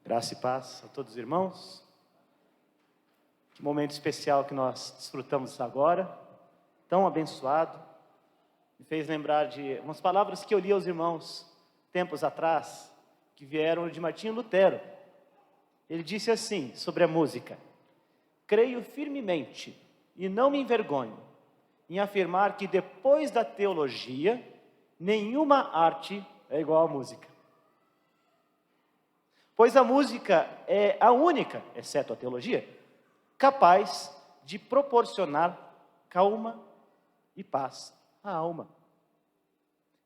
Graça e paz a todos os irmãos. Que momento especial que nós desfrutamos agora, tão abençoado. Me fez lembrar de umas palavras que eu li aos irmãos tempos atrás, que vieram de Martinho Lutero. Ele disse assim sobre a música: creio firmemente e não me envergonho em afirmar que depois da teologia, nenhuma arte é igual à música. Pois a música é a única, exceto a teologia, capaz de proporcionar calma e paz à alma.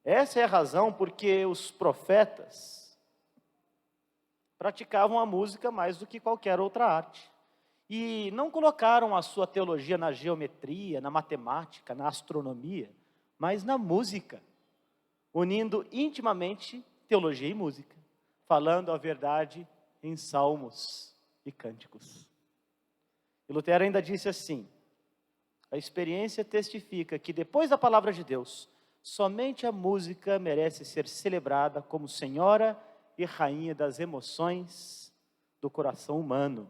Essa é a razão porque os profetas praticavam a música mais do que qualquer outra arte. E não colocaram a sua teologia na geometria, na matemática, na astronomia, mas na música, unindo intimamente teologia e música, falando a verdade em salmos e cânticos. E Lutero ainda disse assim: a experiência testifica que depois da palavra de Deus, somente a música merece ser celebrada como senhora e rainha das emoções do coração humano.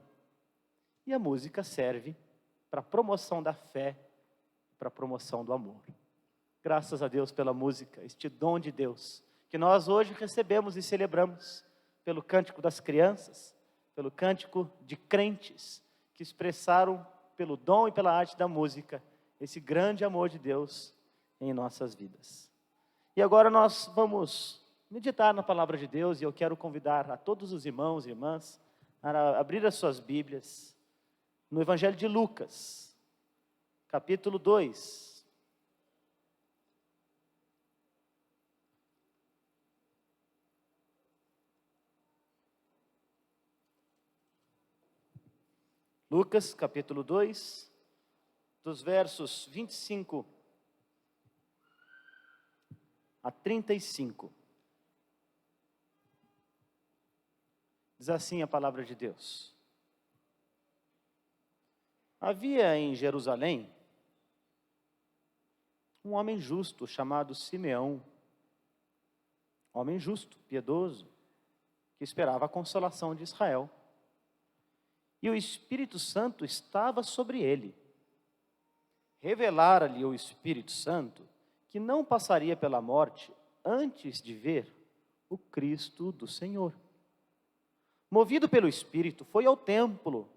E a música serve para a promoção da fé, para a promoção do amor. Graças a Deus pela música, este dom de Deus, que nós hoje recebemos e celebramos pelo cântico das crianças, pelo cântico de crentes, que expressaram pelo dom e pela arte da música, esse grande amor de Deus em nossas vidas. E agora nós vamos meditar na palavra de Deus, e eu quero convidar a todos os irmãos e irmãs a abrir as suas Bíblias no Evangelho de Lucas, capítulo 2. Lucas, capítulo 2, dos versos 25 a 35. Diz assim a palavra de Deus: havia em Jerusalém um homem justo chamado Simeão, homem justo, piedoso, que esperava a consolação de Israel. E o Espírito Santo estava sobre ele. Revelara-lhe o Espírito Santo que não passaria pela morte antes de ver o Cristo do Senhor. Movido pelo Espírito, foi ao templo,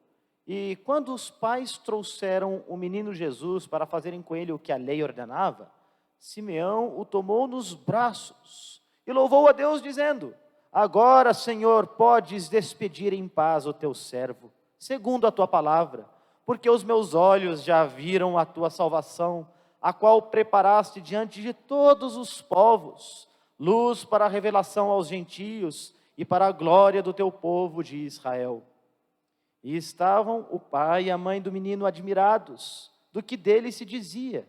e quando os pais trouxeram o menino Jesus para fazerem com ele o que a lei ordenava, Simeão o tomou nos braços e louvou a Deus, dizendo: agora, Senhor, podes despedir em paz o teu servo, segundo a tua palavra, porque os meus olhos já viram a tua salvação, a qual preparaste diante de todos os povos, luz para a revelação aos gentios e para a glória do teu povo de Israel. E estavam o pai e a mãe do menino admirados do que dele se dizia.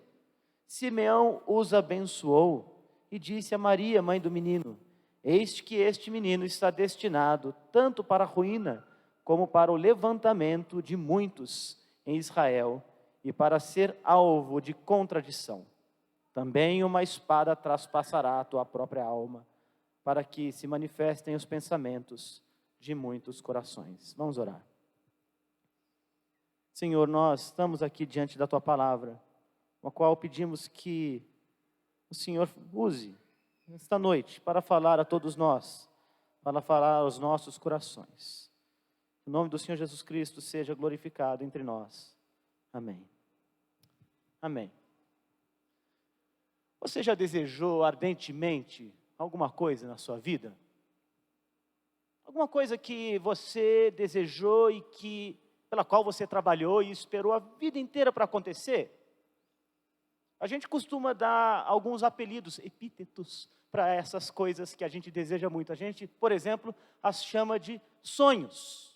Simeão os abençoou e disse a Maria, mãe do menino: eis que este menino está destinado tanto para a ruína, como para o levantamento de muitos em Israel, e para ser alvo de contradição. Também uma espada traspassará a tua própria alma, para que se manifestem os pensamentos de muitos corações. Vamos orar. Senhor, nós estamos aqui diante da tua palavra, a qual pedimos que o Senhor use esta noite para falar a todos nós, para falar aos nossos corações. O nome do Senhor Jesus Cristo seja glorificado entre nós. Amém. Amém. Você já desejou ardentemente alguma coisa na sua vida? Alguma coisa que você desejou e pela qual você trabalhou e esperou a vida inteira para acontecer? A gente costuma dar alguns apelidos, epítetos, para essas coisas que a gente deseja muito. A gente, por exemplo, as chama de sonhos.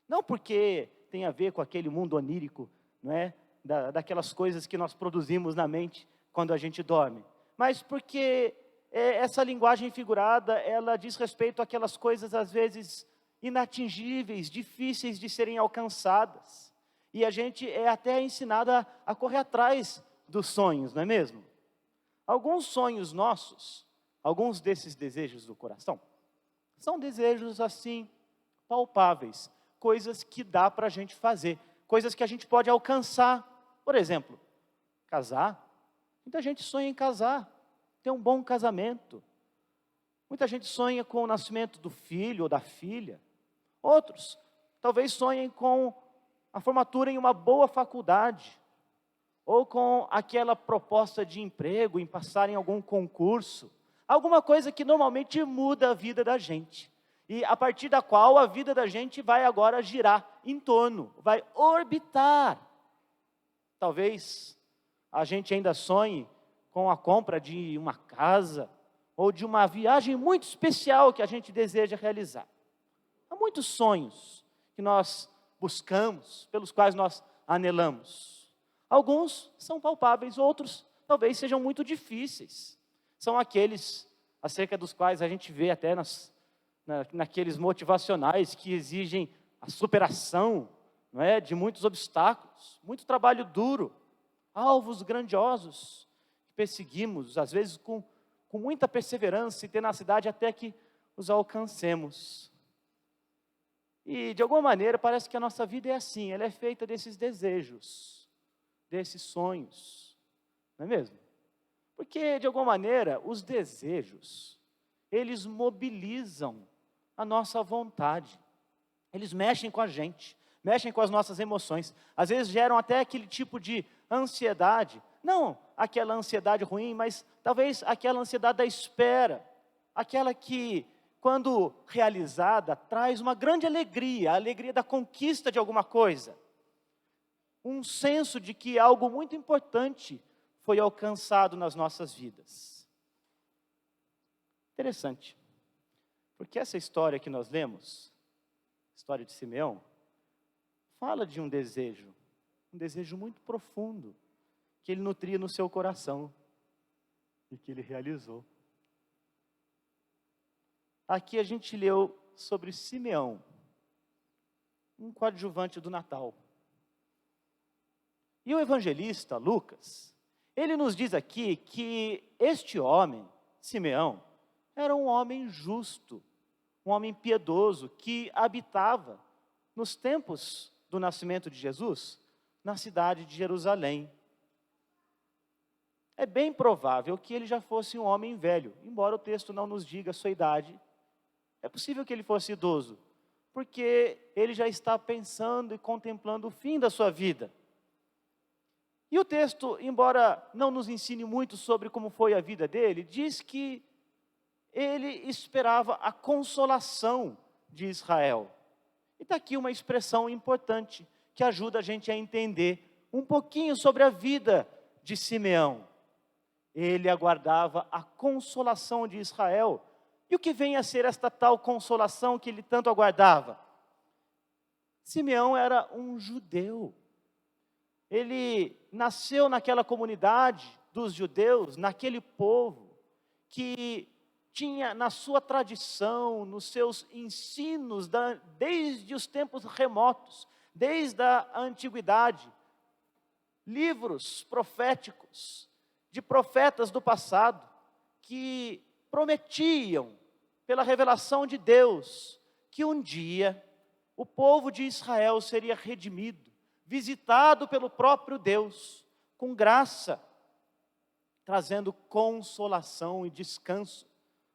Não porque tem a ver com aquele mundo onírico, não é? Daquelas coisas que nós produzimos na mente quando a gente dorme, mas porque essa linguagem figurada, ela diz respeito àquelas coisas às vezes inatingíveis, difíceis de serem alcançadas, e a gente é até ensinado a correr atrás dos sonhos, não é mesmo? Alguns sonhos nossos, alguns desses desejos do coração, são desejos assim, palpáveis, coisas que dá para a gente fazer, coisas que a gente pode alcançar. Por exemplo, casar. Muita gente sonha em casar, ter um bom casamento. Muita gente sonha com o nascimento do filho ou da filha. Outros, talvez sonhem com a formatura em uma boa faculdade, ou com aquela proposta de emprego, em passar em algum concurso, alguma coisa que normalmente muda a vida da gente, e a partir da qual a vida da gente vai agora girar em torno, vai orbitar. Talvez a gente ainda sonhe com a compra de uma casa, ou de uma viagem muito especial que a gente deseja realizar. Há muitos sonhos que nós buscamos, pelos quais nós anelamos. Alguns são palpáveis, outros talvez sejam muito difíceis. São aqueles acerca dos quais a gente vê até naqueles motivacionais que exigem a superação, não é, de muitos obstáculos, muito trabalho duro, alvos grandiosos que perseguimos, às vezes com muita perseverança e tenacidade até que os alcancemos. E de alguma maneira parece que a nossa vida é assim, ela é feita desses desejos, desses sonhos, não é mesmo? Porque de alguma maneira os desejos, eles mobilizam a nossa vontade, eles mexem com a gente, mexem com as nossas emoções, às vezes geram até aquele tipo de ansiedade, não aquela ansiedade ruim, mas talvez aquela ansiedade da espera, aquela que, quando realizada, traz uma grande alegria, a alegria da conquista de alguma coisa. Um senso de que algo muito importante foi alcançado nas nossas vidas. Interessante, porque essa história que nós lemos, a história de Simeão, fala de um desejo muito profundo, que ele nutria no seu coração, e que ele realizou. Aqui a gente leu sobre Simeão, um coadjuvante do Natal. E o evangelista Lucas, ele nos diz aqui que este homem, Simeão, era um homem justo, um homem piedoso, que habitava, nos tempos do nascimento de Jesus, na cidade de Jerusalém. É bem provável que ele já fosse um homem velho, embora o texto não nos diga a sua idade. É possível que ele fosse idoso, porque ele já está pensando e contemplando o fim da sua vida. E o texto, embora não nos ensine muito sobre como foi a vida dele, diz que ele esperava a consolação de Israel. E está aqui uma expressão importante, que ajuda a gente a entender um pouquinho sobre a vida de Simeão. Ele aguardava a consolação de Israel. E o que vem a ser esta tal consolação que ele tanto aguardava? Simeão era um judeu. Ele nasceu naquela comunidade dos judeus, naquele povo que tinha na sua tradição, nos seus ensinos, desde os tempos remotos, desde a antiguidade, livros proféticos, de profetas do passado, que prometiam, pela revelação de Deus, que um dia o povo de Israel seria redimido, visitado pelo próprio Deus, com graça, trazendo consolação e descanso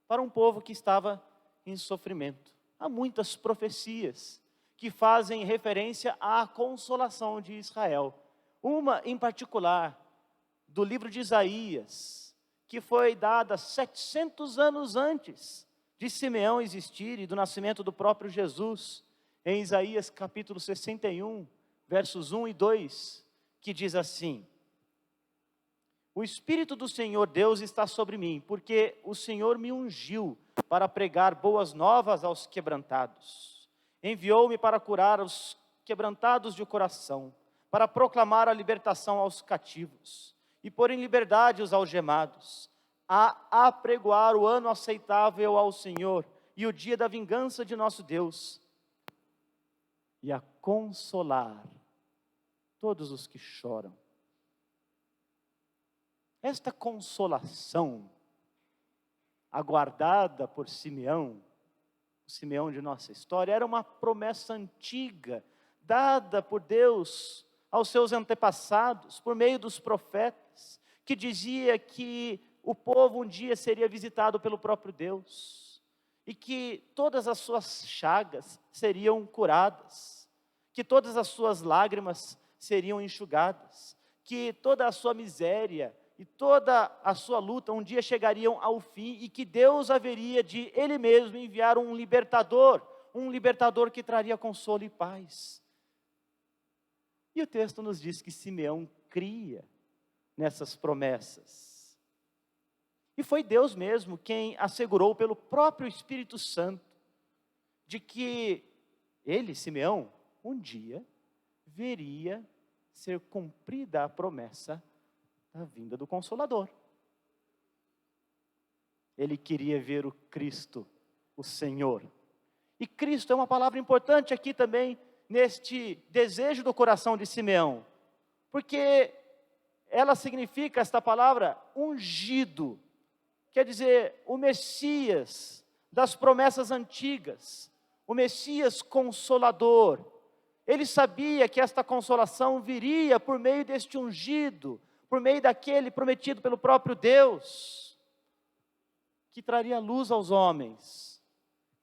para um povo que estava em sofrimento. Há muitas profecias que fazem referência à consolação de Israel. Uma em particular, do livro de Isaías, que foi dada 700 anos antes de Simeão existir e do nascimento do próprio Jesus, em Isaías capítulo 61, versos 1 e 2, que diz assim: o Espírito do Senhor Deus está sobre mim, porque o Senhor me ungiu para pregar boas novas aos quebrantados. Enviou-me para curar os quebrantados de coração, para proclamar a libertação aos cativos e pôr em liberdade os algemados, a apregoar o ano aceitável ao Senhor e o dia da vingança de nosso Deus, e a consolar todos os que choram. Esta consolação, aguardada por Simeão, o Simeão de nossa história, era uma promessa antiga, dada por Deus aos seus antepassados, por meio dos profetas, que dizia que o povo um dia seria visitado pelo próprio Deus, e que todas as suas chagas seriam curadas, que todas as suas lágrimas seriam enxugadas, que toda a sua miséria e toda a sua luta um dia chegariam ao fim, e que Deus haveria de Ele mesmo enviar um libertador que traria consolo e paz. E o texto nos diz que Simeão cria nessas promessas. E foi Deus mesmo quem assegurou pelo próprio Espírito Santo de que ele, Simeão, um dia veria ser cumprida a promessa da vinda do Consolador. Ele queria ver o Cristo, o Senhor. E Cristo é uma palavra importante aqui também, neste desejo do coração de Simeão, porque ela significa, esta palavra, ungido, quer dizer, o Messias das promessas antigas, o Messias consolador. Ele sabia que esta consolação viria por meio deste ungido, por meio daquele prometido pelo próprio Deus, que traria luz aos homens,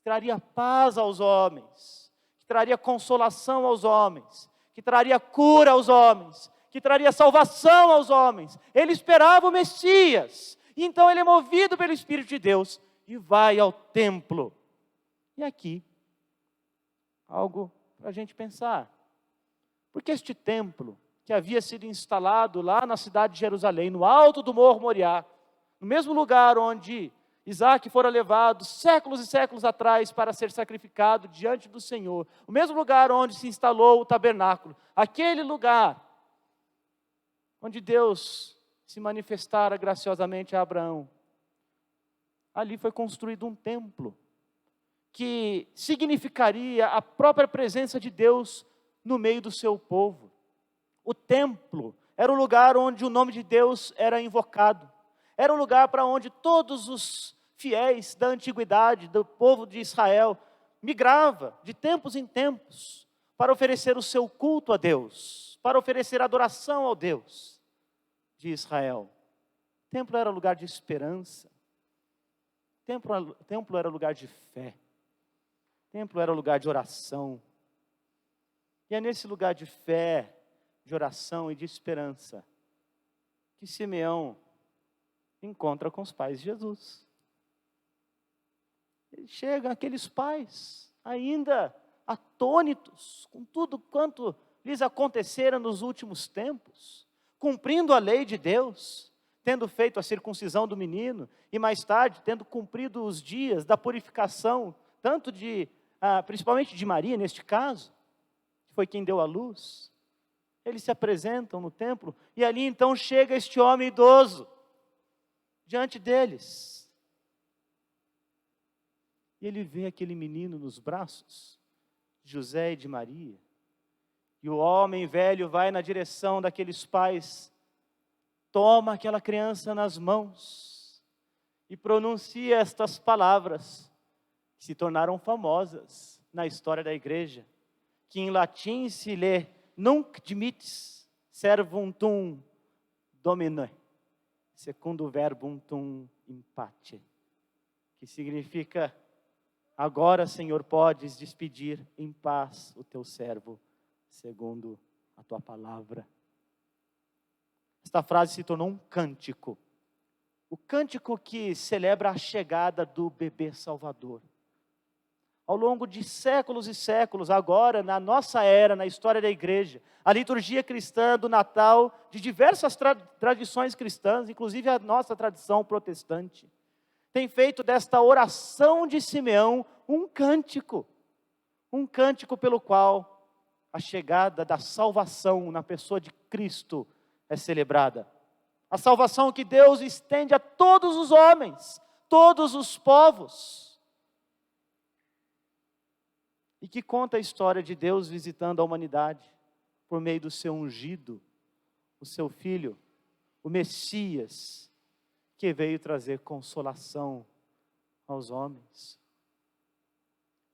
traria paz aos homens, que traria consolação aos homens, que traria cura aos homens, que traria salvação aos homens. Ele esperava o Messias, e então ele é movido pelo Espírito de Deus e vai ao templo. E aqui, algo para a gente pensar, porque este templo, que havia sido instalado lá na cidade de Jerusalém, no alto do Morro Moriá, no mesmo lugar onde Isaac fora levado séculos e séculos atrás para ser sacrificado diante do Senhor, o mesmo lugar onde se instalou o tabernáculo, aquele lugar onde Deus se manifestara graciosamente a Abraão, ali foi construído um templo, que significaria a própria presença de Deus no meio do seu povo. O templo era o lugar onde o nome de Deus era invocado, era um lugar para onde todos os fiéis da antiguidade, do povo de Israel, migrava de tempos em tempos para oferecer o seu culto a Deus, para oferecer adoração ao Deus de Israel. O templo era lugar de esperança, o templo era lugar de fé, o templo era lugar de oração. E é nesse lugar de fé, de oração e de esperança que Simeão encontra com os pais de Jesus. Ele chega, aqueles pais, ainda atônitos com tudo quanto lhes acontecera nos últimos tempos, cumprindo a lei de Deus, tendo feito a circuncisão do menino, e mais tarde, tendo cumprido os dias da purificação, tanto principalmente de Maria, neste caso, que foi quem deu a luz. Eles se apresentam no templo, e ali então chega este homem idoso, diante deles. E ele vê aquele menino nos braços, de José e de Maria. E o homem velho vai na direção daqueles pais, toma aquela criança nas mãos e pronuncia estas palavras, que se tornaram famosas na história da igreja, que em latim se lê: Nunc dimittis servum tuum Domine, secundum verbum tuum in pace, que significa: agora, Senhor, podes despedir em paz o teu servo, segundo a tua palavra. Esta frase se tornou um cântico, o cântico que celebra a chegada do bebê Salvador. Ao longo de séculos e séculos, agora, na nossa era, na história da igreja, a liturgia cristã do Natal, de diversas tradições cristãs, inclusive a nossa tradição protestante, tem feito desta oração de Simeão um cântico pelo qual a chegada da salvação na pessoa de Cristo é celebrada. A salvação que Deus estende a todos os homens, todos os povos, e que conta a história de Deus visitando a humanidade por meio do seu ungido, o seu Filho, o Messias, que veio trazer consolação aos homens.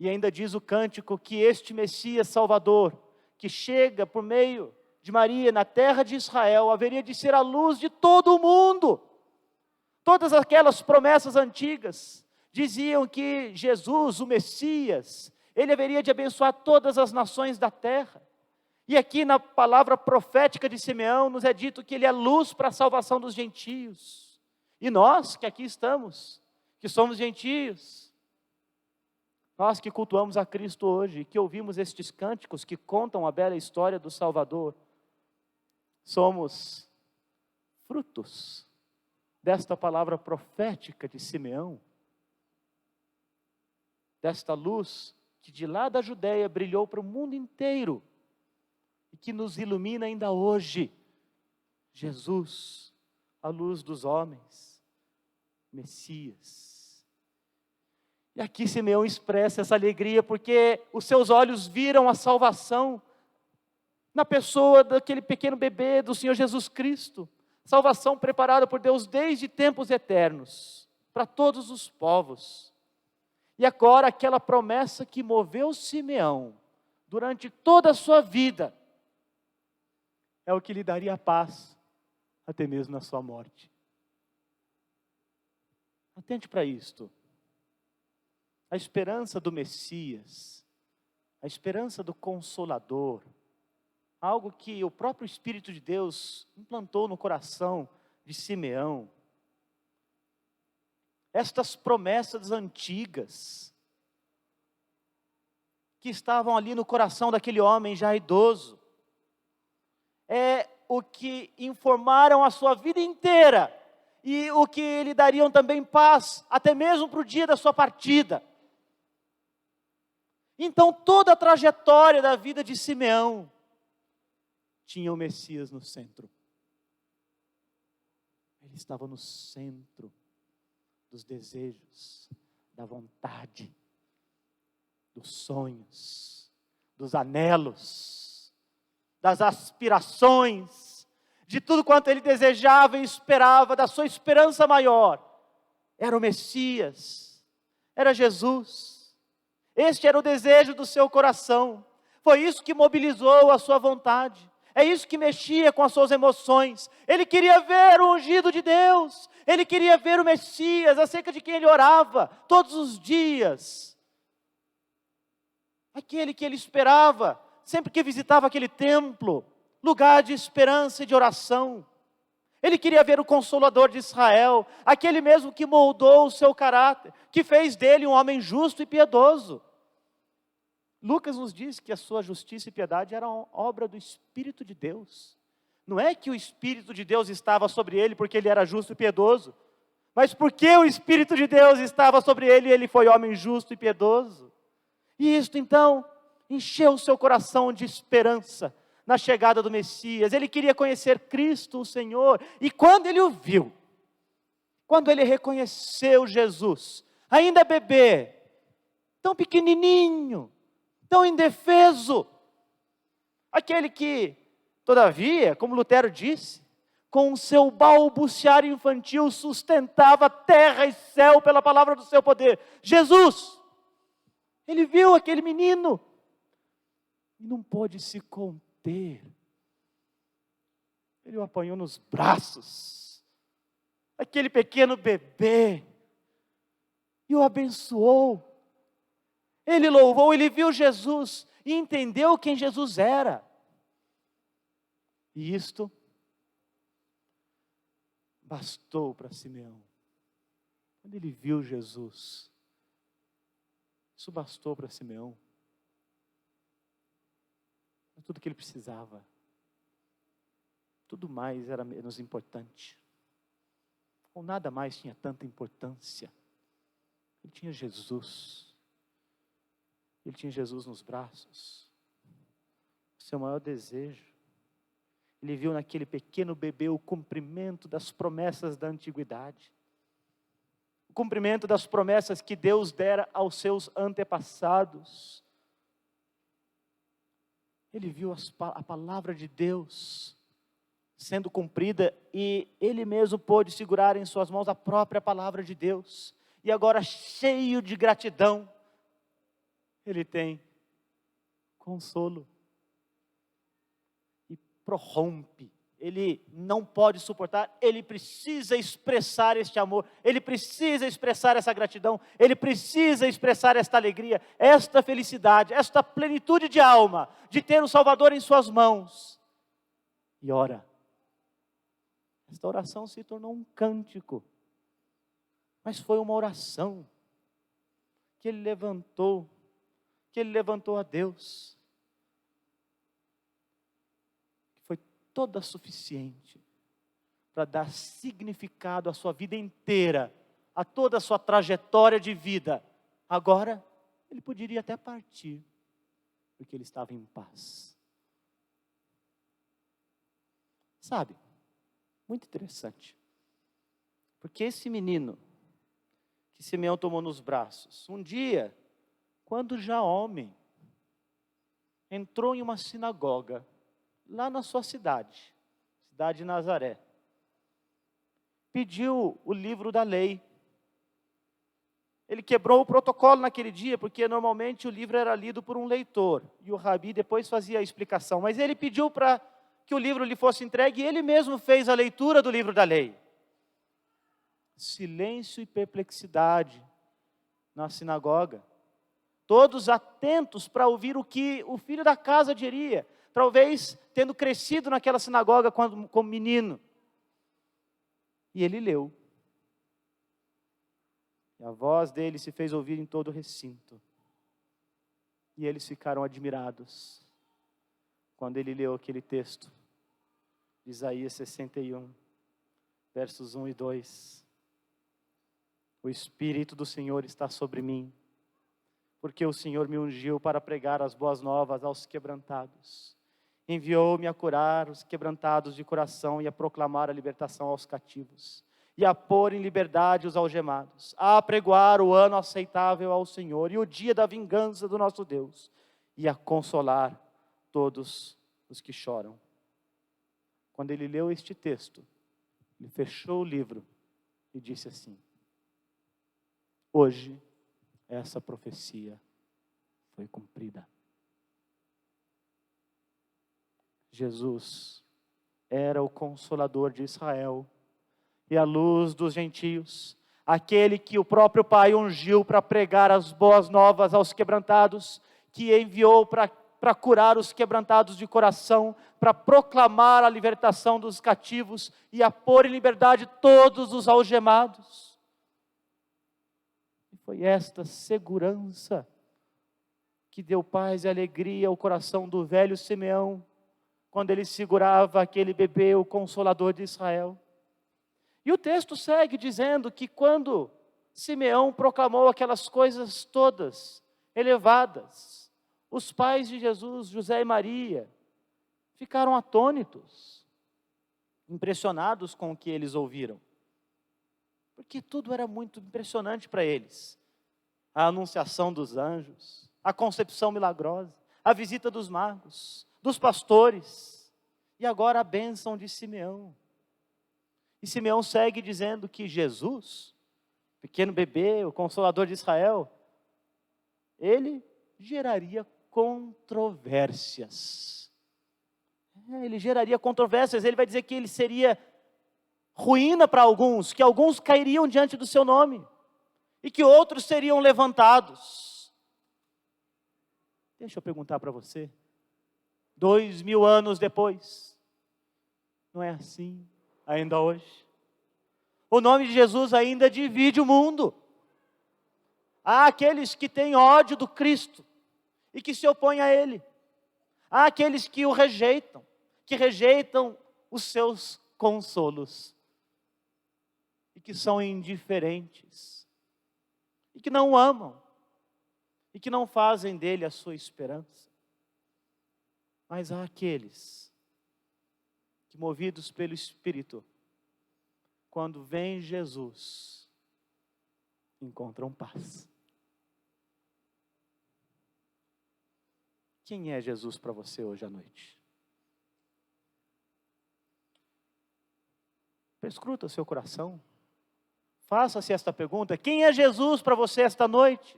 E ainda diz o cântico que este Messias Salvador, que chega por meio de Maria na terra de Israel, haveria de ser a luz de todo o mundo. Todas aquelas promessas antigas diziam que Jesus, o Messias, ele haveria de abençoar todas as nações da terra. E aqui na palavra profética de Simeão nos é dito que ele é luz para a salvação dos gentios. E nós que aqui estamos, que somos gentios, nós que cultuamos a Cristo hoje, que ouvimos estes cânticos que contam a bela história do Salvador, somos frutos desta palavra profética de Simeão, desta luz que de lá da Judéia brilhou para o mundo inteiro e que nos ilumina ainda hoje. Jesus, a luz dos homens, Messias. E aqui Simeão expressa essa alegria porque os seus olhos viram a salvação na pessoa daquele pequeno bebê, do Senhor Jesus Cristo. Salvação preparada por Deus desde tempos eternos, para todos os povos. E agora aquela promessa que moveu Simeão durante toda a sua vida, é o que lhe daria paz, até mesmo na sua morte. Atente para isto. A esperança do Messias, a esperança do Consolador, algo que o próprio Espírito de Deus implantou no coração de Simeão. Estas promessas antigas, que estavam ali no coração daquele homem já idoso, é o que informaram a sua vida inteira, e o que lhe dariam também paz, até mesmo para o dia da sua partida. Então toda a trajetória da vida de Simeão, tinha o Messias no centro. Ele estava no centro dos desejos, da vontade, dos sonhos, dos anelos, das aspirações, de tudo quanto ele desejava e esperava, da sua esperança maior. Era o Messias, era Jesus. Este era o desejo do seu coração. Foi isso que mobilizou a sua vontade. É isso que mexia com as suas emoções. Ele queria ver o ungido de Deus. Ele queria ver o Messias, acerca de quem ele orava todos os dias. Aquele que ele esperava, sempre que visitava aquele templo, lugar de esperança e de oração. Ele queria ver o Consolador de Israel, aquele mesmo que moldou o seu caráter, que fez dele um homem justo e piedoso. Lucas nos diz que a sua justiça e piedade eram obra do Espírito de Deus. Não é que o Espírito de Deus estava sobre ele porque ele era justo e piedoso, mas porque o Espírito de Deus estava sobre ele e ele foi homem justo e piedoso. E isto então encheu o seu coração de esperança na chegada do Messias. Ele queria conhecer Cristo, o Senhor, e quando ele o viu, quando ele reconheceu Jesus, ainda bebê, tão pequenininho, tão indefeso, aquele que, todavia, como Lutero disse, com o seu balbuciar infantil sustentava terra e céu pela palavra do seu poder. Jesus, ele viu aquele menino e não pôde se conter. Ele o apanhou nos braços, aquele pequeno bebê, e o abençoou. Ele louvou, ele viu Jesus e entendeu quem Jesus era. E isto bastou para Simeão. Quando ele viu Jesus, isso bastou para Simeão. Era tudo que ele precisava. Tudo mais era menos importante. Ou nada mais tinha tanta importância. Ele tinha Jesus. Ele tinha Jesus nos braços. Seu maior desejo. Ele viu naquele pequeno bebê o cumprimento das promessas da antiguidade. O cumprimento das promessas que Deus dera aos seus antepassados. Ele viu a palavra de Deus sendo cumprida e ele mesmo pôde segurar em suas mãos a própria palavra de Deus. E agora, cheio de gratidão, ele tem consolo. E prorrompe. Ele não pode suportar, ele precisa expressar este amor, ele precisa expressar essa gratidão, ele precisa expressar esta alegria, esta felicidade, esta plenitude de alma, de ter o Salvador em suas mãos. E ora. Esta oração se tornou um cântico, mas foi uma oração que ele levantou a Deus, que foi toda suficiente para dar significado à sua vida inteira, a toda a sua trajetória de vida. Agora, ele poderia até partir, porque ele estava em paz. Sabe? Muito interessante, porque esse menino que Simeão tomou nos braços, um dia, quando já homem, entrou em uma sinagoga, lá na sua cidade de Nazaré, pediu o livro da lei. Ele quebrou o protocolo naquele dia, porque normalmente o livro era lido por um leitor, e o rabi depois fazia a explicação, mas ele pediu para que o livro lhe fosse entregue, e ele mesmo fez a leitura do livro da lei. Silêncio e perplexidade na sinagoga, todos atentos para ouvir o que o filho da casa diria, talvez tendo crescido naquela sinagoga como menino. E ele leu, e a voz dele se fez ouvir em todo o recinto, e eles ficaram admirados, quando ele leu aquele texto, de Isaías 61, versos 1 e 2. O Espírito do Senhor está sobre mim, porque o Senhor me ungiu para pregar as boas novas aos quebrantados. Enviou-me a curar os quebrantados de coração e a proclamar a libertação aos cativos, e a pôr em liberdade os algemados, a apregoar o ano aceitável ao Senhor e o dia da vingança do nosso Deus, e a consolar todos os que choram. Quando ele leu este texto, ele fechou o livro e disse assim: hoje essa profecia foi cumprida. Jesus era o consolador de Israel e a luz dos gentios, aquele que o próprio Pai ungiu para pregar as boas novas aos quebrantados, que enviou para curar os quebrantados de coração, para proclamar a libertação dos cativos e a pôr em liberdade todos os algemados. E foi esta segurança que deu paz e alegria ao coração do velho Simeão, quando ele segurava aquele bebê, o Consolador de Israel. E o texto segue dizendo que quando Simeão proclamou aquelas coisas todas elevadas, os pais de Jesus, José e Maria, ficaram atônitos, impressionados com o que eles ouviram, porque tudo era muito impressionante para eles. A anunciação dos anjos, a concepção milagrosa, a visita dos magos, dos pastores, e agora a bênção de Simeão. E Simeão segue dizendo que Jesus, pequeno bebê, o Consolador de Israel, ele geraria controvérsias. Ele geraria controvérsias, ele vai dizer que ele seria ruína para alguns, que alguns cairiam diante do seu nome, e que outros seriam levantados. Deixa eu perguntar para você, 2000 anos depois, não é assim ainda hoje? O nome de Jesus ainda divide o mundo. Há aqueles que têm ódio do Cristo e que se opõem a Ele. Há aqueles que o rejeitam, que rejeitam os seus consolos, e que são indiferentes, e que não o amam, e que não fazem dele a sua esperança. Mas há aqueles que, movidos pelo Espírito, quando vem Jesus, encontram paz. Quem é Jesus para você hoje à noite? Perscruta o seu coração. Faça-se esta pergunta: quem é Jesus para você esta noite?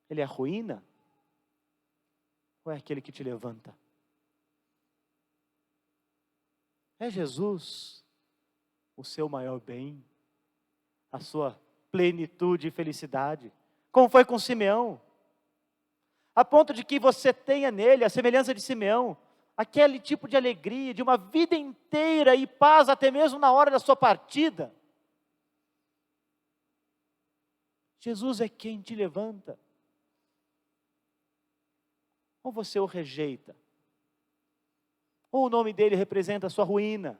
Ele é a ruína? Ou é aquele que te levanta? É Jesus o seu maior bem, a sua plenitude e felicidade, como foi com Simeão, a ponto de que você tenha nele a semelhança de Simeão, aquele tipo de alegria, de uma vida inteira e paz até mesmo na hora da sua partida. Jesus é quem te levanta. Ou você o rejeita, ou o nome dele representa a sua ruína.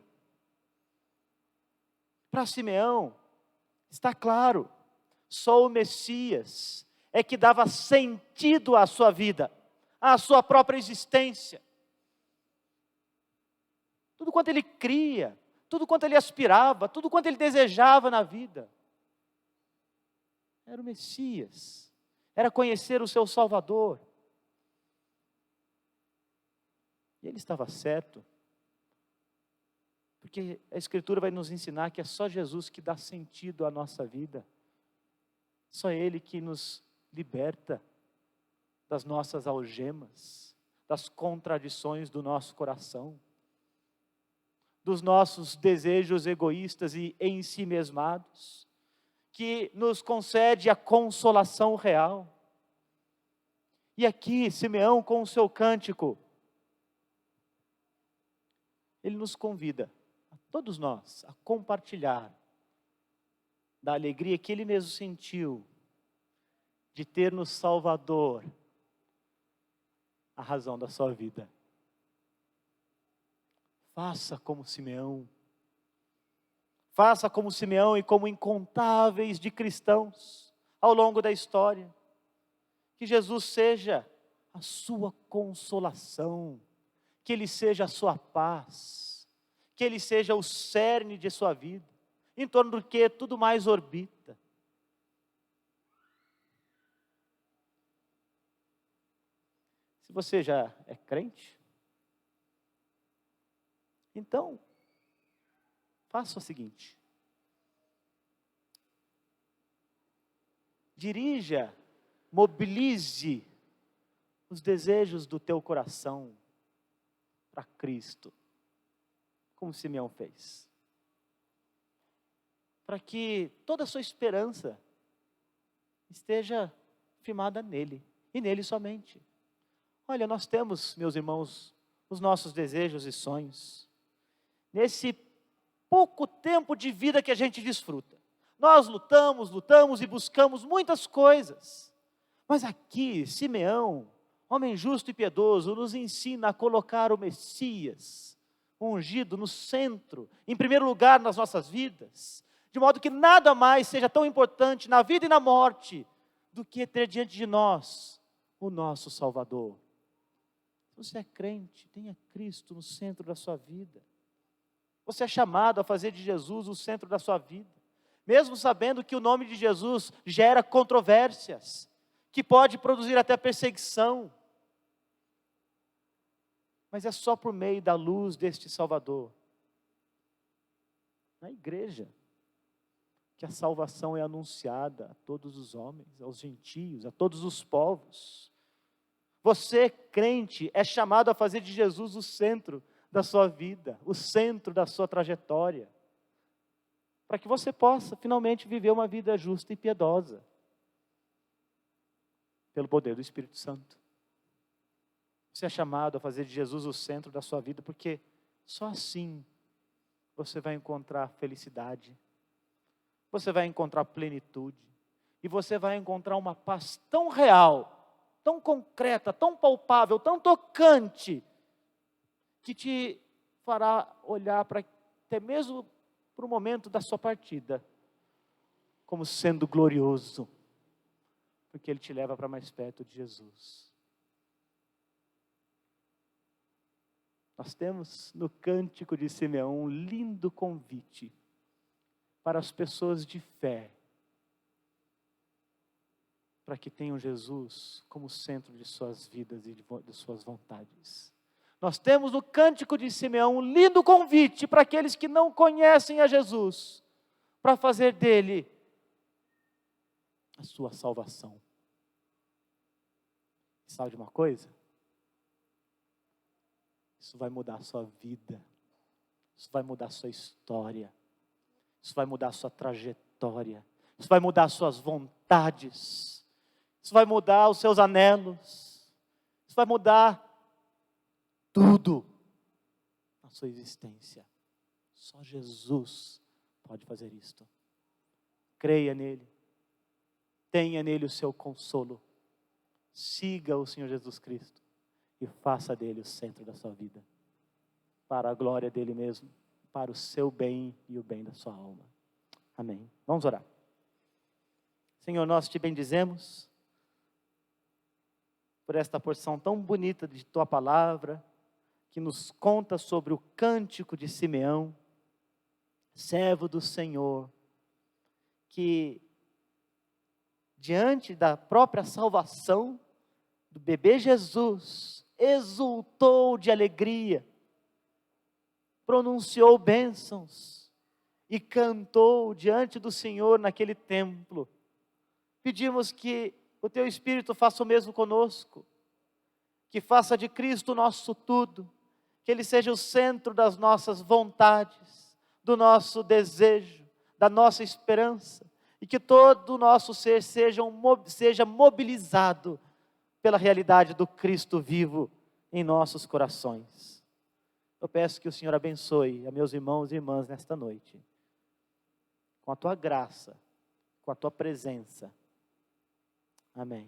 Para Simeão, está claro, só o Messias é que dava sentido à sua vida, à sua própria existência. Tudo quanto ele cria, tudo quanto ele aspirava, tudo quanto ele desejava na vida, era o Messias, era conhecer o seu Salvador. E ele estava certo, porque a Escritura vai nos ensinar que é só Jesus que dá sentido à nossa vida, só Ele que nos liberta das nossas algemas, das contradições do nosso coração, dos nossos desejos egoístas e ensimesmados, que nos concede a consolação real. E aqui, Simeão, com o seu cântico, ele nos convida, a todos nós, a compartilhar da alegria que ele mesmo sentiu de ter no Salvador a razão da sua vida. Faça como Simeão. Faça como Simeão e como incontáveis de cristãos ao longo da história. Que Jesus seja a sua consolação, que Ele seja a sua paz, que Ele seja o cerne de sua vida, em torno do que tudo mais orbita. Se você já é crente, então, faça o seguinte: dirija, mobilize os desejos do teu coração para Cristo, como Simeão fez, para que toda a sua esperança esteja firmada nele, e nele somente. Olha, nós temos, meus irmãos, os nossos desejos e sonhos, nesse pouco tempo de vida que a gente desfruta. Nós lutamos e buscamos muitas coisas, mas aqui, Simeão, homem justo e piedoso, nos ensina a colocar o Messias, o ungido, no centro, em primeiro lugar nas nossas vidas, de modo que nada mais seja tão importante na vida e na morte, do que ter diante de nós o nosso Salvador. Se você é crente, tenha Cristo no centro da sua vida. Você é chamado a fazer de Jesus o centro da sua vida, mesmo sabendo que o nome de Jesus gera controvérsias, que pode produzir até perseguição. Mas é só por meio da luz deste Salvador, na igreja, que a salvação é anunciada a todos os homens, aos gentios, a todos os povos. Você, crente, é chamado a fazer de Jesus o centro da sua vida, o centro da sua trajetória, para que você possa finalmente viver uma vida justa e piedosa, pelo poder do Espírito Santo. Você é chamado a fazer de Jesus o centro da sua vida, porque só assim você vai encontrar felicidade, você vai encontrar plenitude, e você vai encontrar uma paz tão real, tão concreta, tão palpável, tão tocante, que te fará olhar para até mesmo para o momento da sua partida, como sendo glorioso, porque ele te leva para mais perto de Jesus. Nós temos no cântico de Simeão um lindo convite para as pessoas de fé, para que tenham Jesus como centro de suas vidas e de suas vontades. Nós temos no cântico de Simeão um lindo convite para aqueles que não conhecem a Jesus, para fazer dele a sua salvação. Sabe de uma coisa? Isso vai mudar a sua vida. Isso vai mudar a sua história. Isso vai mudar a sua trajetória. Isso vai mudar as suas vontades. Isso vai mudar os seus anelos. Isso vai mudar tudo na sua existência. Só Jesus pode fazer isto. Creia nele. Tenha nele o seu consolo. Siga o Senhor Jesus Cristo e faça dele o centro da sua vida. Para a glória dele mesmo, para o seu bem e o bem da sua alma. Amém. Vamos orar. Senhor, nós te bendizemos por esta porção tão bonita de tua palavra, que nos conta sobre o cântico de Simeão, servo do Senhor, que diante da própria salvação do bebê Jesus, exultou de alegria, pronunciou bênçãos e cantou diante do Senhor naquele templo. Pedimos que o teu Espírito faça o mesmo conosco, que faça de Cristo o nosso tudo, que Ele seja o centro das nossas vontades, do nosso desejo, da nossa esperança, e que todo o nosso ser seja mobilizado pela realidade do Cristo vivo em nossos corações. Eu peço que o Senhor abençoe a meus irmãos e irmãs nesta noite, com a tua graça, com a tua presença. Amém.